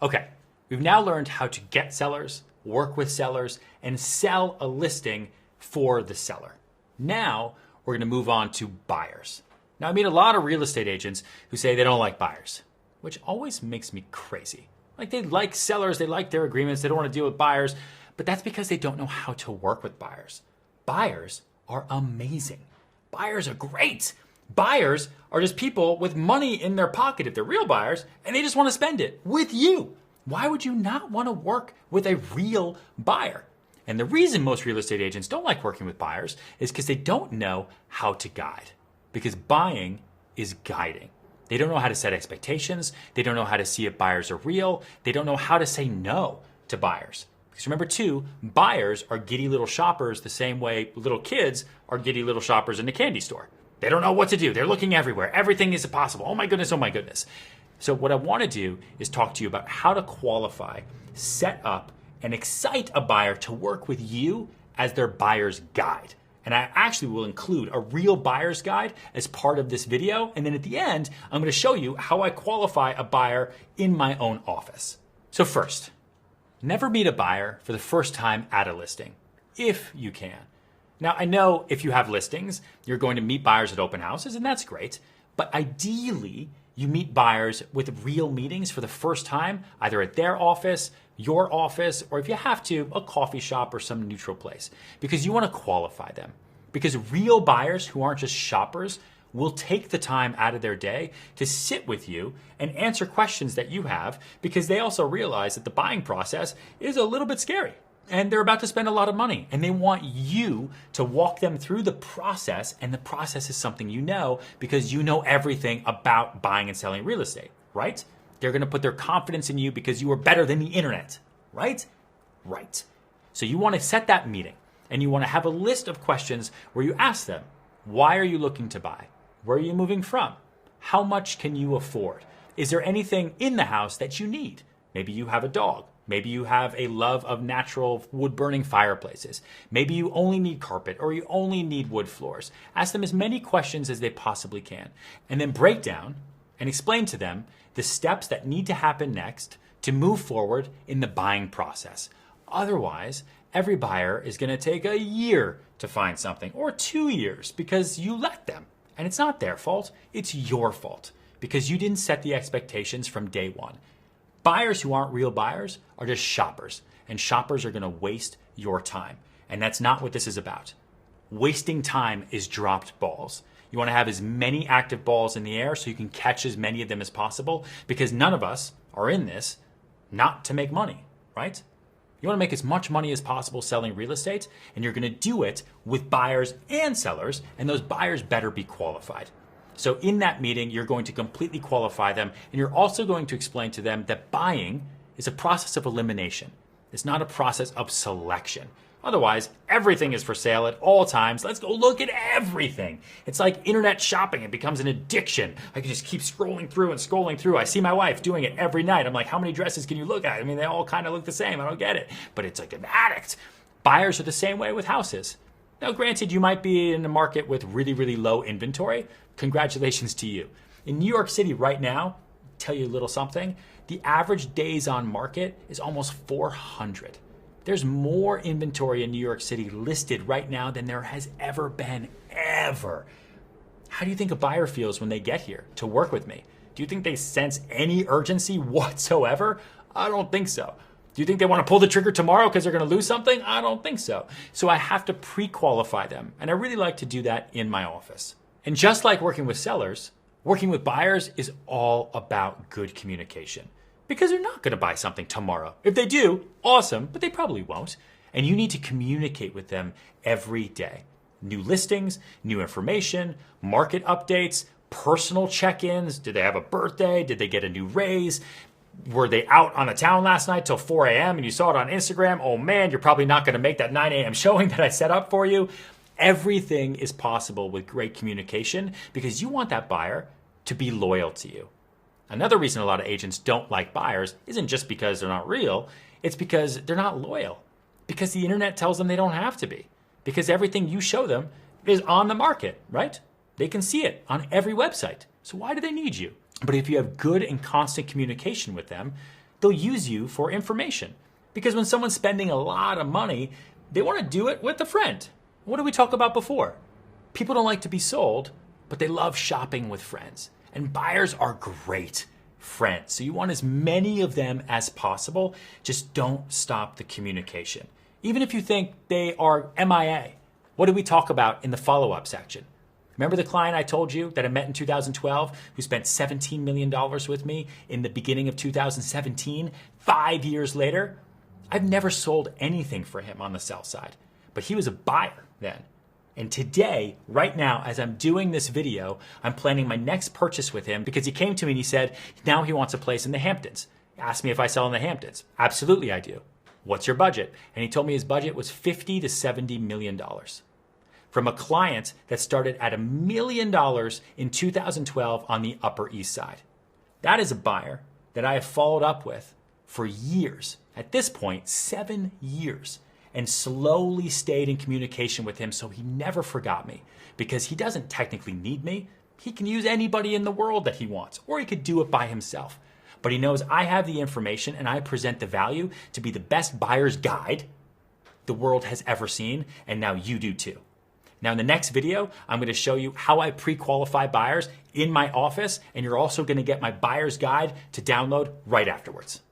Okay, we've now learned how to get sellers, work with sellers, and sell a listing for the seller. Now we're going to move on to buyers. Now I meet a lot of real estate agents who say they don't like buyers, which always makes me crazy. Like they like sellers, they like their agreements, they don't want to deal with buyers, but that's because they don't know how to work with buyers. Buyers are amazing. Buyers are great. Buyers are just people with money in their pocket if they're real buyers, and they just want to spend it with you. Why would you not want to work with a real buyer? And the reason most real estate agents don't like working with buyers is because they don't know how to guide. Because buying is guiding. They don't know how to set expectations. They don't know how to see if buyers are real. They don't know how to say no to buyers. Because remember too, buyers are giddy little shoppers the same way little kids are giddy little shoppers in the candy store. They don't know what to do. They're looking everywhere. Everything is possible. Oh my goodness, oh my goodness. So what I want to do is talk to you about how to qualify, set up, and excite a buyer to work with you as their buyer's guide. And I actually will include a real buyer's guide as part of this video. And then at the end, I'm going to show you how I qualify a buyer in my own office. So first, never meet a buyer for the first time at a listing, if you can. Now, I know if you have listings, you're going to meet buyers at open houses, and that's great. But ideally, you meet buyers with real meetings for the first time, either at their office, your office, or if you have to, a coffee shop or some neutral place, because you want to qualify them. Because real buyers who aren't just shoppers will take the time out of their day to sit with you and answer questions that you have, because they also realize that the buying process is a little bit scary. And they're about to spend a lot of money, and they want you to walk them through the process, and the process is something you know because you know everything about buying and selling real estate, right? They're going to put their confidence in you because you are better than the internet, right? Right. So you want to set that meeting, and you want to have a list of questions where you ask them, why are you looking to buy? Where are you moving from? How much can you afford? Is there anything in the house that you need? Maybe you have a dog. Maybe you have a love of natural wood-burning fireplaces. Maybe you only need carpet or you only need wood floors. Ask them as many questions as they possibly can, and then break down and explain to them the steps that need to happen next to move forward in the buying process. Otherwise, every buyer is going to take a year to find something, or 2 years, because you let them. And it's not their fault, it's your fault, because you didn't set the expectations from day one. Buyers who aren't real buyers are just shoppers, and shoppers are going to waste your time. And that's not what this is about. Wasting time is dropped balls. You want to have as many active balls in the air so you can catch as many of them as possible, because none of us are in this not to make money, right? You want to make as much money as possible selling real estate, and you're going to do it with buyers and sellers, and those buyers better be qualified. So in that meeting, you're going to completely qualify them, and you're also going to explain to them that buying is a process of elimination. It's not a process of selection. Otherwise, everything is for sale at all times. Let's go look at everything. It's like internet shopping. It becomes an addiction. I can just keep scrolling through and scrolling through. I see my wife doing it every night. I'm like, how many dresses can you look at? I mean, they all kind of look the same. I don't get it. But it's like an addict. Buyers are the same way with houses. Now, granted, you might be in a market with really, really low inventory. Congratulations to you. In New York City right now, tell you a little something, the average days on market is almost 400. There's more inventory in New York City listed right now than there has ever been, ever. How do you think a buyer feels when they get here to work with me? Do you think they sense any urgency whatsoever? I don't think so. Do you think they want to pull the trigger tomorrow because they're going to lose something? I don't think so. So I have to pre-qualify them, and I really like to do that in my office. And just like working with sellers, working with buyers is all about good communication, because they're not going to buy something tomorrow. If they do, awesome, but they probably won't. And you need to communicate with them every day. New listings, new information, market updates, personal check-ins. Did they have a birthday? Did they get a new raise? Were they out on the town last night till 4 a.m. and you saw it on Instagram? Oh man, you're probably not going to make that 9 a.m. showing that I set up for you. Everything is possible with great communication, because you want that buyer to be loyal to you. Another reason a lot of agents don't like buyers isn't just because they're not real. It's because they're not loyal. Because the internet tells them they don't have to be. Because everything you show them is on the market, right? They can see it on every website. So why do they need you? But if you have good and constant communication with them, they'll use you for information. Because when someone's spending a lot of money, they want to do it with a friend. What did we talk about before? People don't like to be sold, but they love shopping with friends. And buyers are great friends. So you want as many of them as possible. Just don't stop the communication. Even if you think they are MIA. What did we talk about in the follow-up section? Remember the client I told you that I met in 2012 who spent $17 million with me in the beginning of 2017, 5 years later? I've never sold anything for him on the sell side, but he was a buyer then. And today, right now, as I'm doing this video, I'm planning my next purchase with him because he came to me and he said, now he wants a place in the Hamptons. He asked me if I sell in the Hamptons. Absolutely I do. What's your budget? And he told me his budget was $50 to $70 million. From a client that started at $1 million in 2012 on the Upper East Side. That is a buyer that I have followed up with for years. At this point, 7 years. And slowly stayed in communication with him so he never forgot me. Because he doesn't technically need me. He can use anybody in the world that he wants. Or he could do it by himself. But he knows I have the information and I present the value to be the best buyer's guide the world has ever seen. And now you do too. Now in the next video, I'm going to show you how I pre-qualify buyers in my office. And you're also going to get my buyer's guide to download right afterwards.